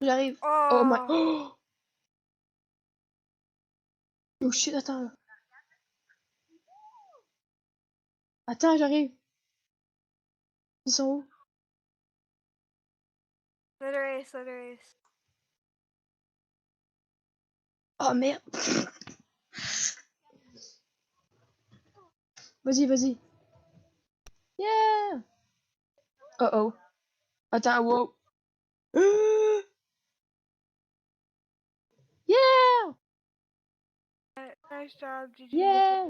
J'arrive. Oh my... Oh! Oh, oh shit, attends. Attends, j'arrive. Ils sont où? Let her race, let her race. Oh merde. Vas-y, vas-y. Yeah! Oh oh. Attends, wow. Yeah! Nice job, GG. Yeah!